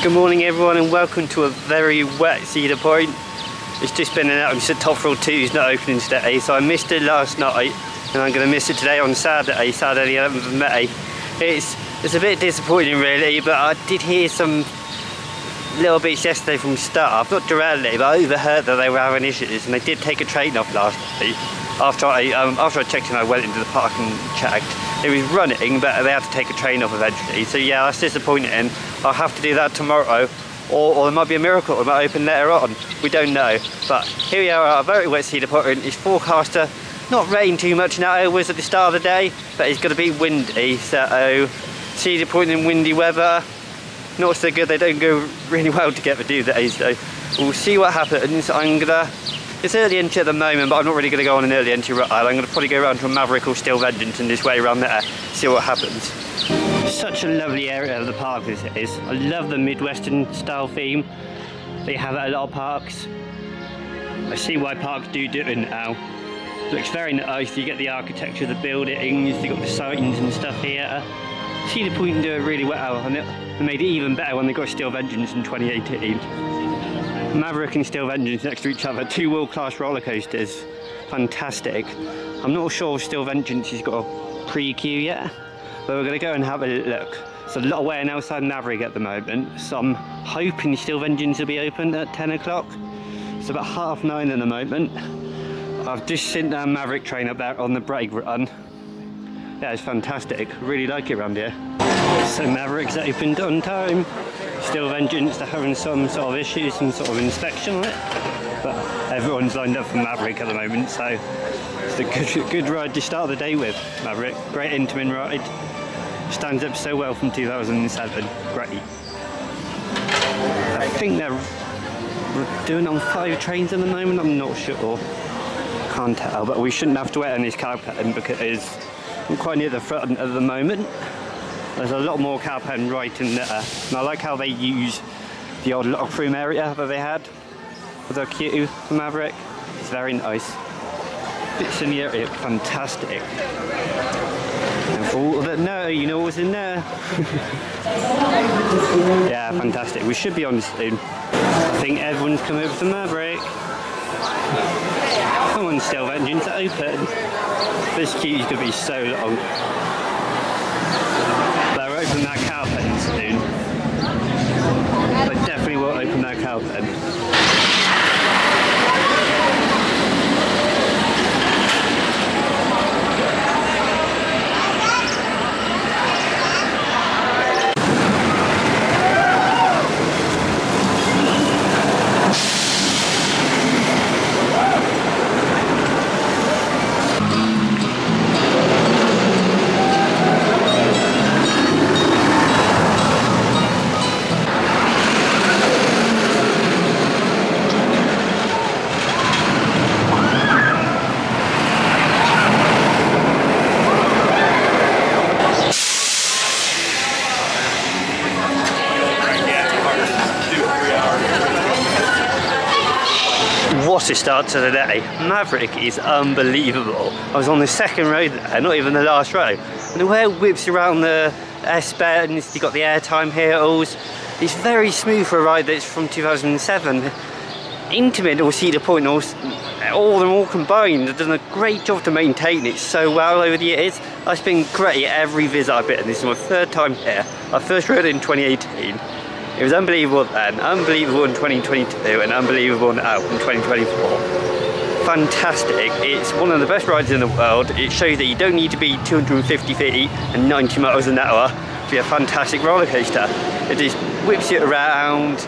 Good morning everyone and welcome to a very wet Cedar Point. It's just been announced that Top Thrill 2 is not opening today, so I missed it last night and I'm going to miss it today on Saturday the 11th of May. It's a bit disappointing really, but I did hear some little bits yesterday from staff, not directly, but I overheard that they were having issues and they did take a train off last night. After I checked and I went into the park and checked, it was running, but they had to take a train off eventually. So yeah, that's disappointing. I'll have to do that tomorrow, or there might be a miracle, it might open later on. We don't know. But here we are at a very wet Cedar Point. It's forecast to not rain too much now. It was at the start of the day, but it's going to be windy. So Cedar Point in windy weather, not so good. They don't go really well together, do they? So we'll see what happens. It's early entry at the moment, but I'm not really going to go on an early entry ride. I'm going to probably go around to a Maverick or Steel Vengeance and just way around there, see what happens. Such a lovely area of the park this is. I love the Midwestern style theme. They have it at a lot of parks. I see why parks do it now. It looks very nice. You get the architecture of the buildings, you got the signs and stuff here. Cedar Point do it really well, and they made it even better when they got Steel Vengeance in 2018. Maverick and Steel Vengeance next to each other, two world-class roller coasters. Fantastic. I'm not sure if Steel Vengeance has got a pre-queue yet, but we're going to go and have a look. There's a lot of waiting outside Maverick at the moment, so I'm hoping Steel Vengeance will be open at 10 o'clock. It's about 9:30 at the moment. I've just sent that Maverick train up there on the brake run. Yeah, it's fantastic. Really like it around here. So Maverick's opened on time. Steel Vengeance, they're having some sort of issues, some sort of inspection on it. But everyone's lined up for Maverick at the moment, so it's a good ride to start the day with. Maverick, great Intamin ride. Stands up so well from 2007. Great. I think they're doing on 5 trains at the moment, I'm not sure. Can't tell, but we shouldn't have to wait on this car pattern because I'm quite near the front at the moment. There's a lot more car pen right in there, and I like how they use the old lock room area that they had for their queue for Maverick. It's very nice. Bits in the area, fantastic. And for all that know, you know what's in there. Yeah, fantastic. We should be on soon. I think everyone's come over to Maverick. Come on, Steel Vengeance, open. This queue's gonna be so long. Open that cow pen soon. I definitely will open that cow pen. What a start to the day. Maverick is unbelievable. I was on the second row there, not even the last row. And the way it whips around the S-bends, you got the airtime hurdles. It's very smooth for a ride that's from 2007. Intamin or Cedar Point, all of them all combined, have done a great job to maintain it so well over the years. It's been great every visit I've been. This is my 3rd time here. I first rode it in 2018. It was unbelievable then, unbelievable in 2022, and unbelievable now in 2024. Fantastic. It's one of the best rides in the world. It shows that you don't need to be 250 feet and 90 miles an hour to be a fantastic roller coaster. It just whips you around,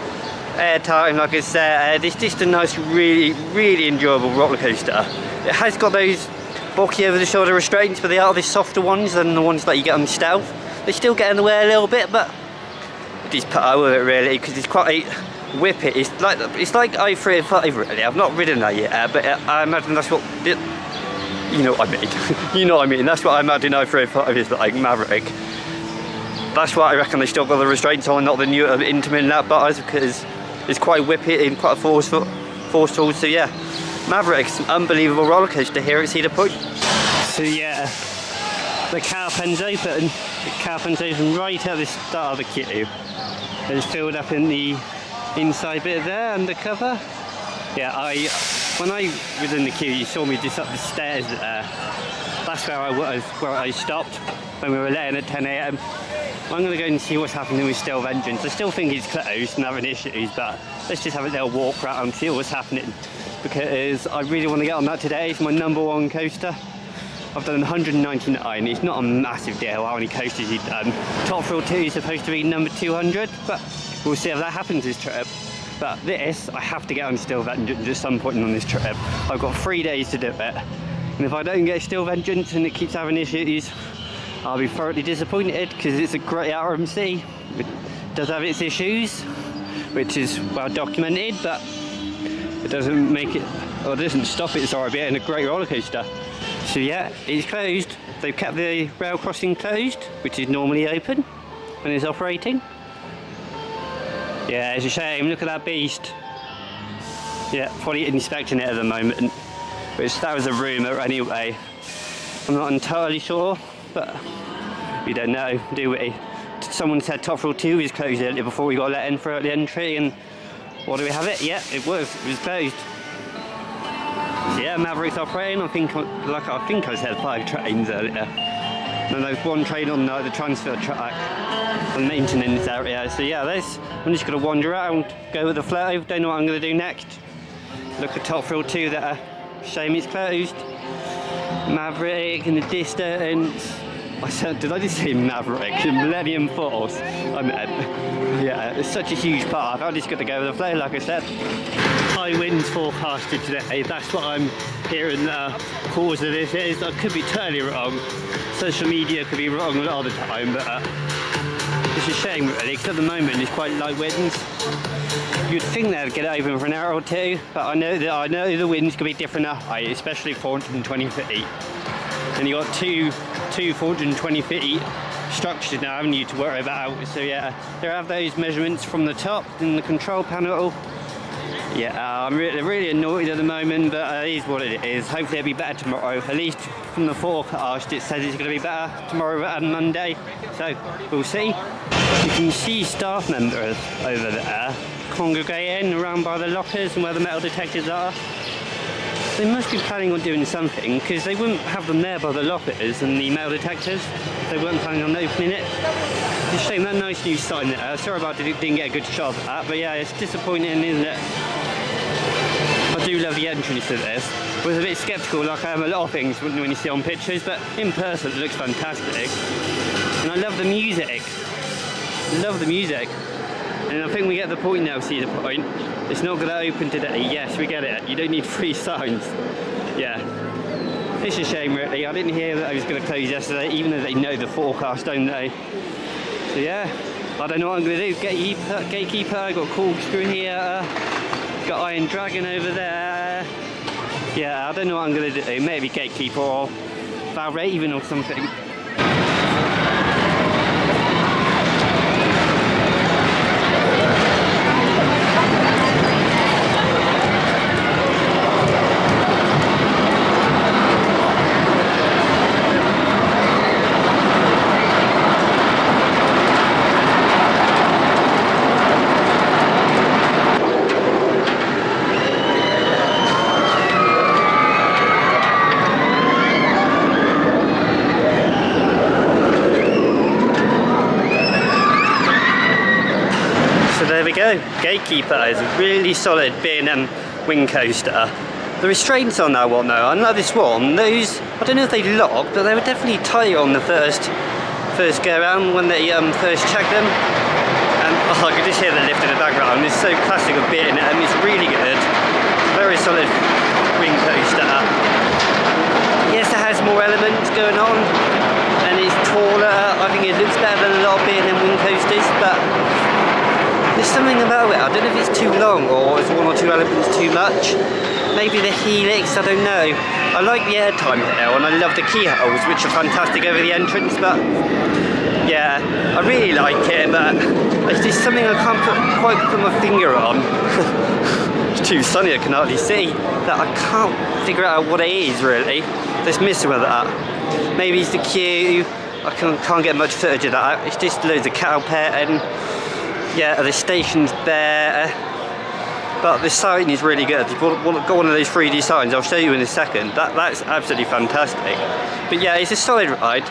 airtime, like I said. It's just a nice, really enjoyable roller coaster. It has got those bulky over the shoulder restraints, but they are the softer ones than the ones that you get on Stealth. They still get in the way a little bit, but just put out with it really, because it's quite whippy. It's like i305 really. I've not ridden that yet, but I imagine that's what you know what I mean. You know what I mean. That's what I imagine i305 is like Maverick. That's why I reckon they still got the restraints on, not the new Intamin lap bars, because it's quite whippy and quite forceful. So yeah, Maverick's an unbelievable roller coaster here at Cedar Point. So yeah, the car pen's open. The car pen's open right at the start of the queue. It's filled up in the inside bit there, undercover. Yeah, when I was in the queue, you saw me just up the stairs there. That's where I was, where I stopped when we were letting at 10 AM. I'm going to go and see what's happening with Steel Vengeance. I still think it's closed and having issues, but let's just have a little walk around and see what's happening, because I really want to get on that today. It's my #1 coaster. I've done 199. It's not a massive deal how many coasters you've done. Top Thrill 2 is supposed to be number 200, but we'll see if that happens this trip. But this, I have to get on Steel Vengeance at some point on this trip. I've got 3 days to do it. And if I don't get Steel Vengeance and it keeps having issues, I'll be thoroughly disappointed, because it's a great RMC. It does have its issues, which is well documented, but it doesn't make it, or it doesn't stop it sorry being a great roller coaster. So yeah, it's closed. They've kept the rail crossing closed, which is normally open when it's operating. Yeah, it's a shame. Look at that beast. Yeah, probably inspecting it at the moment, which that was a rumour anyway. I'm not entirely sure, but we don't know, do we? Someone said Top Thrill 2 was closed earlier before we got let in for the entry, and what do we have it? Yeah, it was closed. So yeah, Maverick's operating. I think I said 5 trains earlier. And there's 1 train on the transfer track, on the maintenance area. So yeah, I'm just going to wander around, go with the flow, don't know what I'm going to do next. Look at Top Thrill 2 there. Shame it's closed. Maverick in the distance. Did I just say Maverick? Millennium Force. I meant. Yeah, it's such a huge park. I'm just going to go with the flow, like I said. High winds forecasted today. That's what I'm hearing the cause of this is. I could be totally wrong. Social media could be wrong a lot of the time, but it's a shame really, because at the moment it's quite light winds. You'd think they'd get it open for an hour or two, but I know the winds could be different at height, especially 420 feet. And you got two 420 feet structures now, haven't you, to worry about. So yeah, there have those measurements from the top in the control panel. Yeah, I'm really annoyed at the moment, but it is what it is. Hopefully it'll be better tomorrow. At least from the forecast it says it's going to be better tomorrow and Monday. So we'll see. You can see staff members over there congregating around by the lockers and where the metal detectors are. They must be planning on doing something, because they wouldn't have them there by the lockers and the metal detectors. They weren't planning on opening it. It's a shame, that nice new sign there. Sorry about it, didn't get a good shot at that, but yeah, it's disappointing, isn't it? I do love the entrance to this. I was a bit sceptical, like I am a lot of things when you see on pictures, but in person it looks fantastic. And I love the music. Love the music. And I think we get the point now, Cedar Point. It's not going to open today. Yes, we get it. You don't need 3 signs. Yeah. It's a shame, really. I didn't hear that I was going to close yesterday, even though they know the forecast, don't they? So yeah, I don't know what I'm going to do. GateKeeper, got Corkscrew here, got Iron Dragon over there. Yeah, I don't know what I'm going to do. Maybe GateKeeper or Valraven or something. GateKeeper is a really solid B&M wing coaster. The restraints on that one though, unlike this one, those, I don't know if they locked, but they were definitely tight on the first go around when they first checked them. And I could just hear the lift in the background. It's so classic of B&M, it's really good. Very solid wing coaster. Yes, it has more elements going on and it's taller. I think it looks better than a lot of B&M wing coasters, but there's something about it. I don't know if it's too long or is 1 or 2 elements too much. Maybe the helix, I don't know. I like the airtime here and I love the keyholes, which are fantastic over the entrance, but yeah, I really like it, but it's just something I can't quite put my finger on. It's too sunny, I can hardly see. That I can't figure out what it is really. Just messing with that. Maybe it's the queue. I can't get much footage of that. It's just loads of cattle petting. Yeah, the station's there, but the sighting is really good. If you got one of those 3D signs, I'll show you in a second. That's absolutely fantastic. But yeah, it's a solid ride.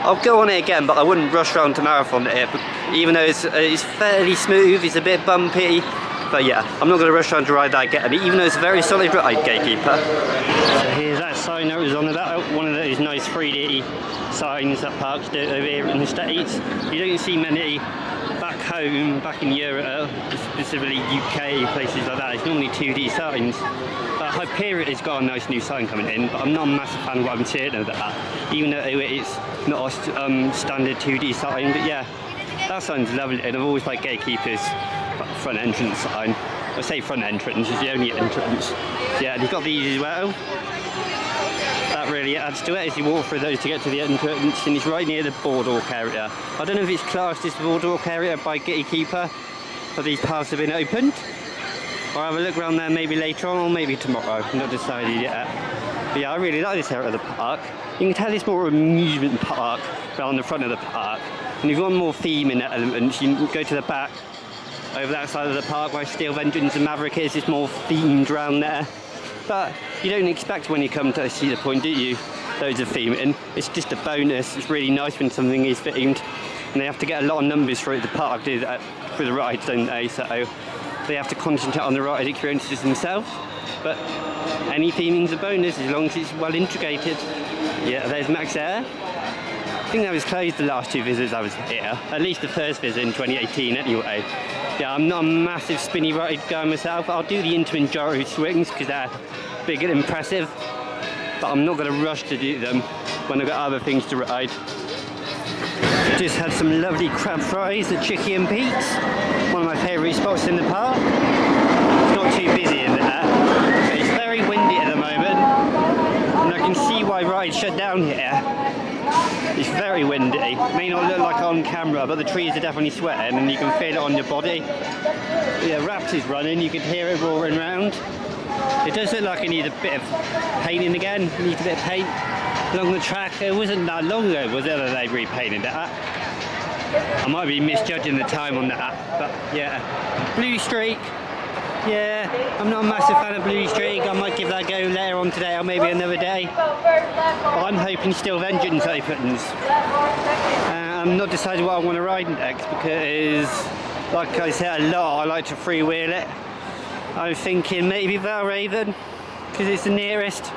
I'll go on it again, but I wouldn't rush around to marathon it, even though it's fairly smooth, it's a bit bumpy. But yeah, I'm not going to rush around to ride that again, even though it's a very solid ride, GateKeeper. So here's that sign that was on about, one of those nice 3D signs that parks do over here in the States. You don't see many back home, back in Europe, specifically UK, places like that. It's normally 2D signs. Hyperion has got a nice new sign coming in, but I'm not a massive fan of what I'm seeing of that, even though it's not a standard 2D sign. But yeah, that sign's lovely, and I've always liked GateKeeper's front entrance sign. I say front entrance, it's the only entrance. Yeah, they've got these as well. That really adds to it as you walk through those to get to the entrance, and it's right near the boardwalk area. I don't know if it's classed as the boardwalk area by GateKeeper, but these paths have been opened. I'll have a look around there maybe later on, or maybe tomorrow. I'm not decided yet. But yeah, I really like this area of the park. You can tell it's more of an amusement park around the front of the park. And if you want more theme in elements, you can go to the back, over that side of the park where Steel Vengeance and Maverick is. It's more themed around there. But you don't expect when you come to Cedar Point, do you? Loads of theming. It's just a bonus. It's really nice when something is themed. And they have to get a lot of numbers through the park, do that, through the rides, don't they? So they have to concentrate on the ride experiences themselves, but any theming's a bonus as long as it's well integrated. Yeah, there's Max there. I think that was closed the last 2 visits I was here, at least the first visit in 2018 anyway. Yeah, I'm not a massive spinny ride guy myself. I'll do the intermediate swings because they're big and impressive, but I'm not going to rush to do them when I've got other things to ride. Just had some lovely crab fries at Chicky and Pete's, one of my favourite spots in the park. It's not too busy in there, but it's very windy at the moment, and I can see why rides shut down here. It's very windy. It may not look like on camera, but the trees are definitely sweating and you can feel it on your body. Yeah, Raptor's running, you can hear it roaring around. It does look like it needs a bit of painting again. It needs a bit of paint along the track. It wasn't that long ago, was it, that they repainted that? I might be misjudging the time on that, but yeah. Blue Streak. Yeah, I'm not a massive fan of Blue Streak. I might give that a go later on today or maybe another day. But I'm hoping Steel Vengeance opens. I'm not decided what I want to ride next because, like I said a lot, I like to freewheel it. I'm thinking maybe Valraven because it's the nearest.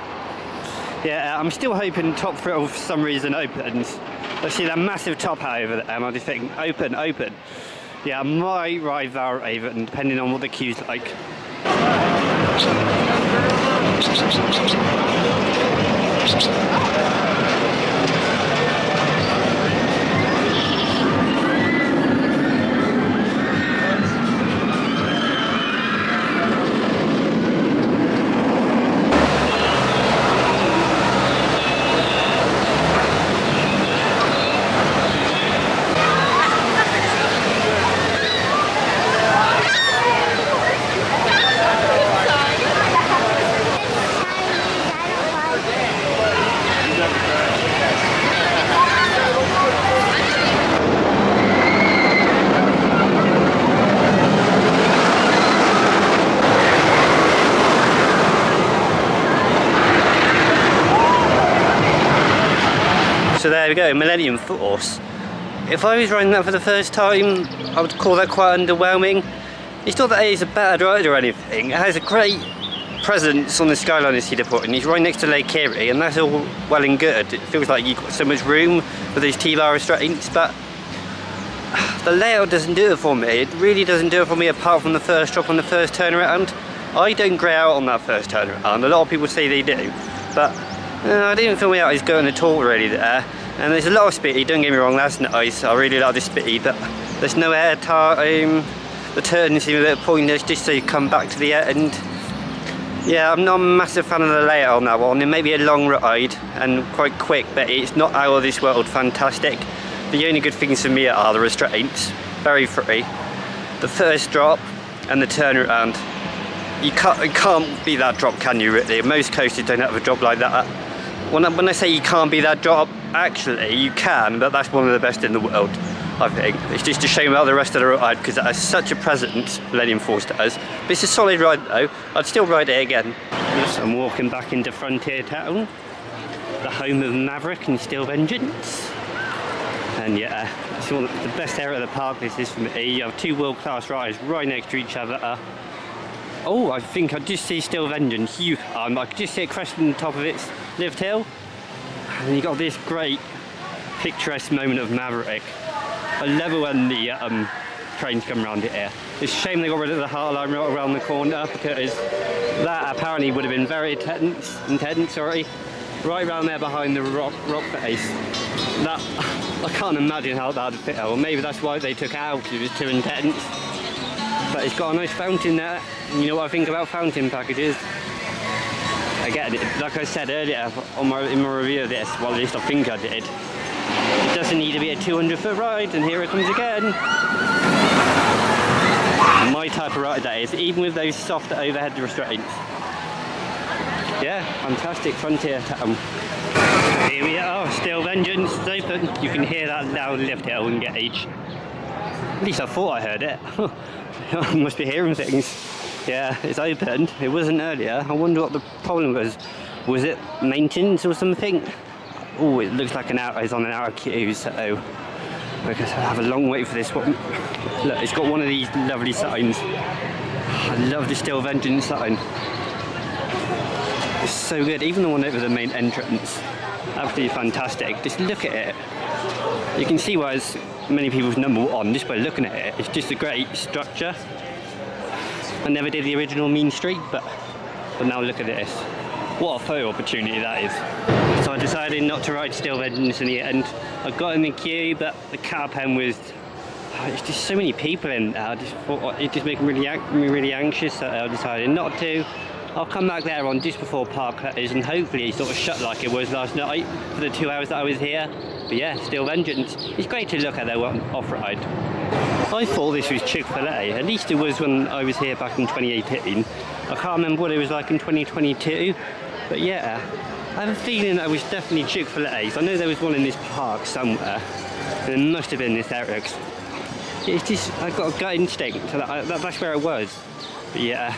Yeah, I'm still hoping Top Thrill for some reason opens. I see that massive top hat over there and I just think open. Yeah, I might ride Valraven depending on what the queue's like. So there we go, Millennium Force. If I was riding that for the first time, I would call that quite underwhelming. It's not that it's a bad ride or anything. It has a great presence on the skyline of Cedar Point, and it's right next to Lake Erie, and that's all well and good. It feels like you've got so much room with those T-bar restraints, but the layout doesn't do it for me. It really doesn't do it for me apart from the first drop on the first turnaround. I don't grey out on that first turnaround. A lot of people say they do, but I didn't feel me out as going at all really there. And there's a lot of speed, don't get me wrong, that's nice. I really like the speed, but there's no air time. The turns seem a bit pointless just so you come back to the end. Yeah, I'm not a massive fan of the layout on that one. It may be a long ride and quite quick, but it's not out of this world fantastic. The only good things for me are the restraints, very free. The first drop and the turnaround. You can't beat that drop, can you really? Most coasters don't have a drop like that. When I say you can't beat that drop, actually you can, but that's one of the best in the world. I think. It's just a shame about the rest of the ride because it has such a presence, Millennium Force does. But it's a solid ride though. I'd still ride it again. So I'm walking back into Frontier Town, the home of Maverick and Steel Vengeance. And yeah, it's one of the best area of the park this is for me. You have two world-class riders right next to each other. Oh, I think I just see Steel Vengeance. I could just see it cresting the top of its lift hill. And you got this great picturesque moment of Maverick. I love it when the trains come around it here. It's a shame they got rid of the heart line right around the corner because that apparently would have been very intense, right around there behind the rock face. That, I can't imagine how that would fit out. Well, maybe that's why they took it out, because it was too intense. But it's got a nice fountain there. And you know what I think about fountain packages? Again, like I said earlier in my review of this, well at least I think I did, it doesn't need to be a 200-foot ride, and here it comes again. My type of ride that is, even with those soft overhead restraints. Yeah, fantastic Frontier Town. Here we are, Steel Vengeance is open. You can hear that loud lift hill and gauge. At least I thought I heard it. I must be hearing things. Yeah, it's opened. It wasn't earlier. I wonder what the problem was. Was it maintenance or something? Oh, it looks like it's on an hour queue, so I guess I'll have a long wait for this one. Look, it's got one of these lovely signs. I love the Steel Vengeance sign. It's so good, even the one over the main entrance. Absolutely fantastic. Just look at it. You can see why it's many people's number one just by looking at it. It's just a great structure. I never did the original Mean Street, but now look at this. What a photo opportunity that is. So I decided not to ride Steel Vengeance in the end. I got in the queue, but the car pen was... There's just so many people in there. I just thought it just made me really anxious, so I decided not to. I'll come back there on just before park close and hopefully sort of shut like it was last night for the 2 hours that I was here. But yeah, Steel Vengeance. It's great to look at their off-ride. I thought this was Chick-fil-A. At least it was when I was here back in 2018. I can't remember what it was like in 2022. But yeah, I have a feeling that it was definitely Chick-fil-A's. I know there was one in this park somewhere. And it must have been this area. It's just, I've got a gut instinct. So that's where it was. But yeah.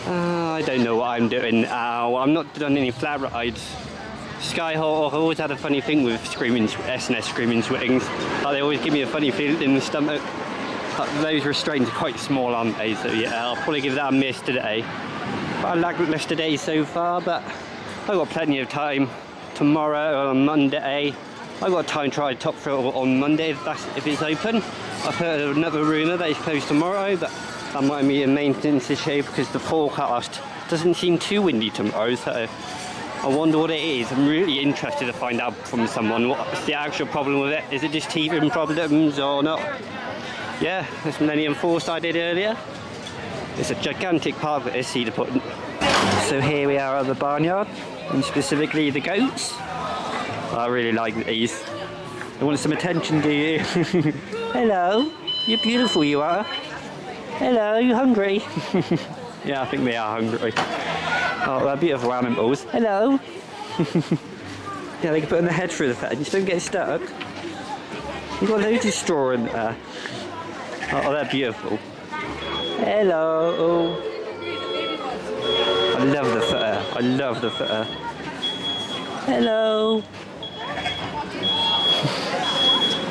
I don't know what I'm doing now. I'm not done any flat rides. Skyhawk, I've always had a funny thing with S&S screaming swings. They always give me a funny feeling in the stomach. Those restraints are quite small, aren't they? So yeah, I'll probably give that a miss today. But I lackluster day so far, but I've got plenty of time. Tomorrow, on Monday, I've got time to try Top Thrill on Monday if it's open. I've heard another rumour that it's closed tomorrow, but that might be a maintenance issue because the forecast doesn't seem too windy tomorrow, so I wonder what it is. I'm really interested to find out from someone what's the actual problem with it. Is it just teething problems or not? Yeah, this Millennium Force I did earlier. It's a gigantic park at Cedar Point. So here we are at the barnyard, and specifically the goats. I really like these. They want some attention, do you? Hello, you're beautiful, you are. Hello, you hungry? Yeah, I think they are hungry. Oh, they're beautiful animals. Hello. Yeah, they can put their head through the fence. Don't get stuck. You've got loads of straw in there. Oh, they're beautiful. Hello. I love the fur. I love the fur. Hello.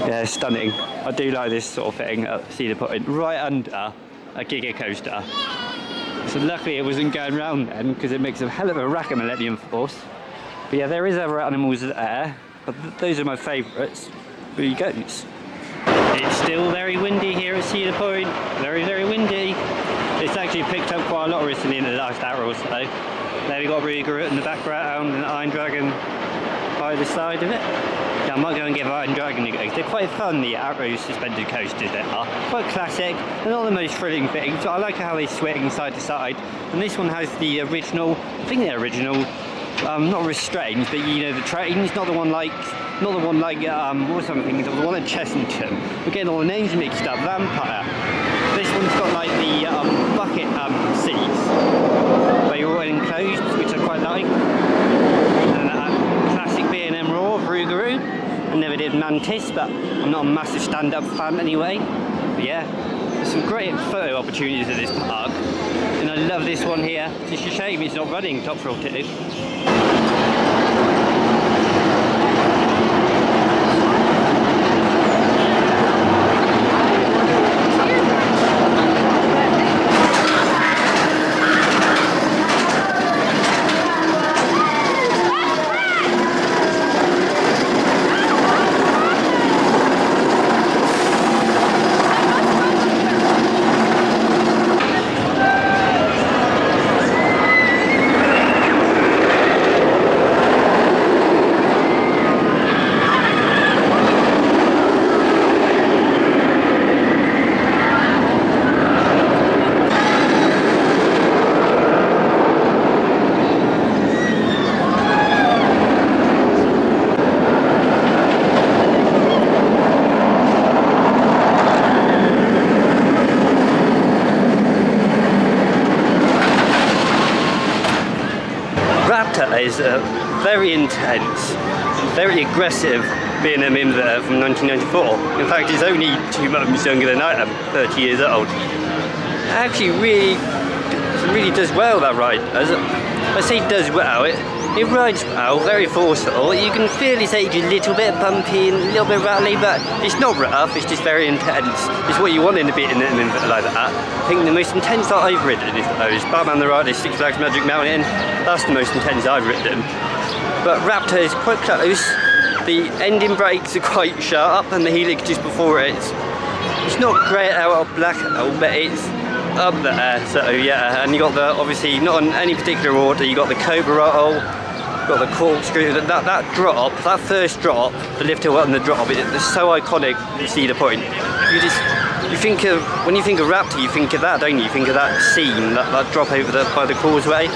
Yeah, stunning. I do like this sort of thing at Cedar Point, right under a Giga Coaster. So luckily it wasn't going round then, because it makes a hell of a racket Millennium Force. But yeah, there is other animals there, but those are my favourites. The goats. It's still very windy here at Cedar Point. Very, very windy. It's actually picked up quite a lot recently in the last hour or so. There we got Ruger in the background and Iron Dragon by the side of it. Yeah, I might go and give Iron Dragon a go. They're quite fun, the Arrow suspended coasters they are. Quite classic. They're not the most thrilling things, but I like how they swing side to side. And this one has the original, I think they're original, not restraints, but you know, the trains, not the one like, what was I thinking of? The one at Chessington. We're getting all the names mixed up. Vampire. This one's got like the bucket seats, where you're all enclosed, which I quite like. And that classic B&M Raw of Rougarou. I never did Mantis, but I'm not a massive stand-up fan anyway. But yeah, there's some great photo opportunities at this park, and I love this one here. It's just a shame it's not running Top Thrill 2. Raptor is a very intense, very aggressive B&M inverter from 1994. In fact, it's only 2 months younger than I am, 30 years old. Actually, really does well, that ride. As I say does well, it rides well, very forceful. You can feel it's aged a little bit bumpy and a little bit rattly, but it's not rough, it's just very intense. It's what you want in a B&M inverter like that. I think the most intense that I've ridden is Batman the Rider, Six Flags Magic Mountain. That's the most intense I've ridden. But Raptor is quite close. The ending brakes are quite sharp, and the helix just before it's not great out of blackout, but it's up there. So yeah, and you got the, obviously not in any particular order, you got the Cobra roll, got the corkscrew. That drop, that first drop, the lift hill and the drop, it's so iconic. Cedar Point. You think of, when you think of Raptor, you think of that, don't you? You think of that scene, that drop over by the causeway.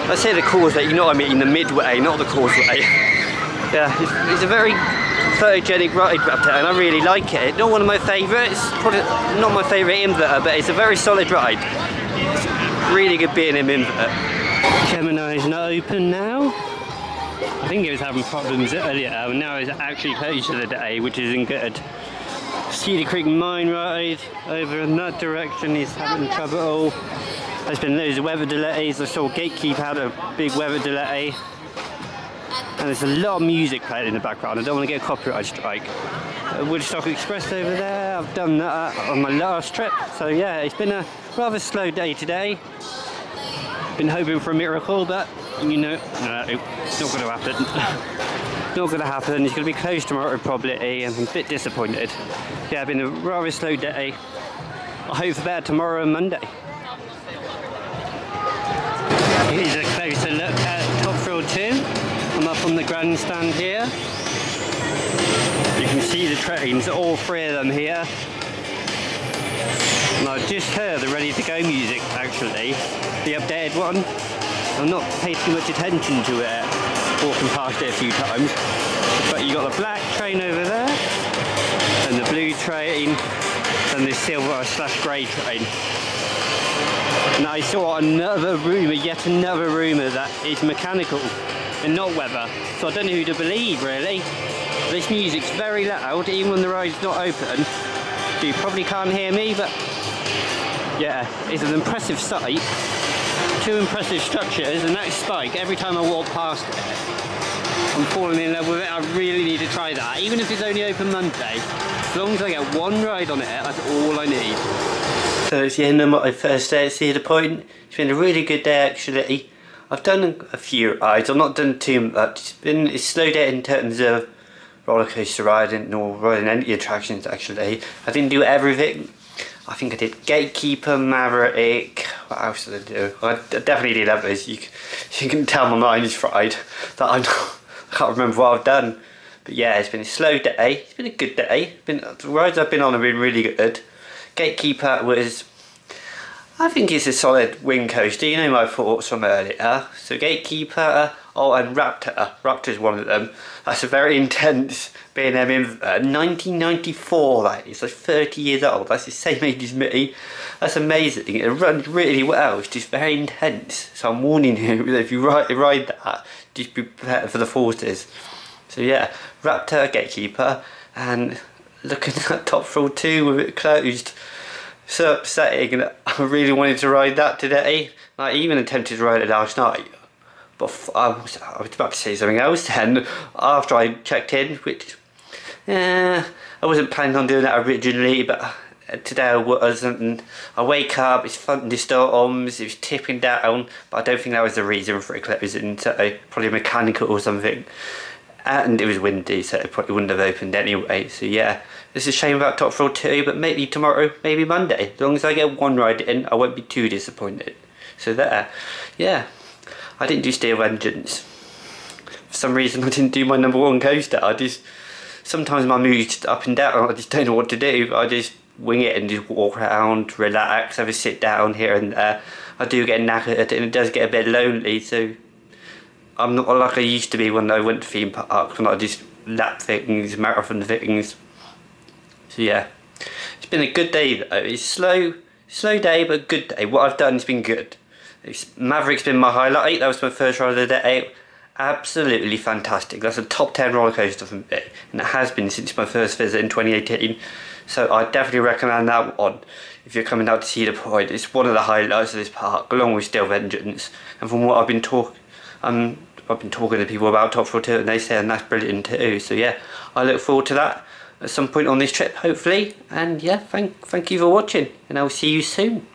I say the causeway, you know what I mean, the midway, not the causeway. Yeah, it's a very photogenic ride, Raptor, and I really like it. Not one of my favourites, probably not my favourite inverter, but it's a very solid ride. It's a really good B&M inverter. Gemini is not open now. I think it was having problems earlier, and now it's actually closed for the day, which isn't good. Cedar Creek Mine ride over in that direction is having trouble. There's been loads of weather delays. I saw GateKeeper had a big weather delay. And there's a lot of music playing in the background. I don't want to get a copyright strike. Woodstock Express over there. I've done that on my last trip. So yeah, it's been a rather slow day today. Been hoping for a miracle, but you know, no, it's not going to happen. Not going to happen. It's going to be closed tomorrow probably, and I'm a bit disappointed. Yeah, it's been a rather slow day. I hope for better tomorrow and Monday. Here's a closer look at Top Thrill 2. I'm up on the grandstand here. You can see the trains, all 3 of them here. And I've just heard the Ready to Go music actually, the updated one. I've not paid too much attention to it, walking past it a few times. But you got the black train over there, and the blue train, and the silver/grey train. Now I saw another rumour, yet another rumour that it's mechanical and not weather. So I don't know who to believe really. This music's very loud, even when the ride's not open. So you probably can't hear me, but yeah, it's an impressive sight. 2 impressive structures, and that spike, every time I walk past it, I'm falling in love with it. I really need to try that, even if it's only open Monday. As long as I get 1 ride on it, that's all I need. So it's the end of my first day at Cedar Point. It's been a really good day actually. I've done a few rides, I've not done too much. It's slow day in terms of roller coaster riding or riding any attractions actually. I didn't do everything. I think I did GateKeeper, Maverick, what else did I do? I definitely did others. You can tell my mind is fried that I can't remember what I've done. But yeah, it's been a slow day, it's been a good day. The rides I've been on have been really good. GateKeeper was, I think it's a solid wing coaster, you know my thoughts from earlier. So GateKeeper, oh, and Raptor. Raptor's one of them. That's a very intense B&M inverter. 1994 that is, like 30 years old. That's the same age as me. That's amazing. It runs really well, it's just very intense. So I'm warning you, if you ride that, just be prepared for the forces. So yeah, Raptor, GateKeeper, and looking at Top Thrill 2 with it closed, so upsetting. And I really wanted to ride that today. I even attempted to ride it last night, but I was about to say something else then after I checked in, which I wasn't planning on doing that originally, but today I wasn't. And I wake up, it's thunderstorms, it was tipping down, but I don't think that was the reason for it closing, so probably mechanical or something. And it was windy, so it probably wouldn't have opened anyway. So yeah, it's a shame about Top Thrill 2, but maybe tomorrow, maybe Monday. As long as I get one ride in, I won't be too disappointed. So there, yeah. I didn't do Steel Vengeance. For some reason I didn't do my #1 coaster. Sometimes my mood's up and down, I just don't know what to do. I just wing it and just walk around, relax, have a sit down here and there. I do get knackered and it does get a bit lonely, so I'm not like I used to be when I went to theme parks, when I just lap things, marathon things. So yeah, it's been a good day though. It's slow day, but good day. What I've done has been good. Maverick's been my highlight. That was my first ride of the day. Absolutely fantastic. That's a top 10 roller coaster for me, and it has been since my first visit in 2018. So I definitely recommend that one if you're coming out to Cedar Point. It's one of the highlights of this park, along with Steel Vengeance. And from what I've been talking to people about Top Thrill 2, and they say that's brilliant too. So yeah, I look forward to that at some point on this trip, hopefully. And yeah, thank you for watching, and I'll see you soon.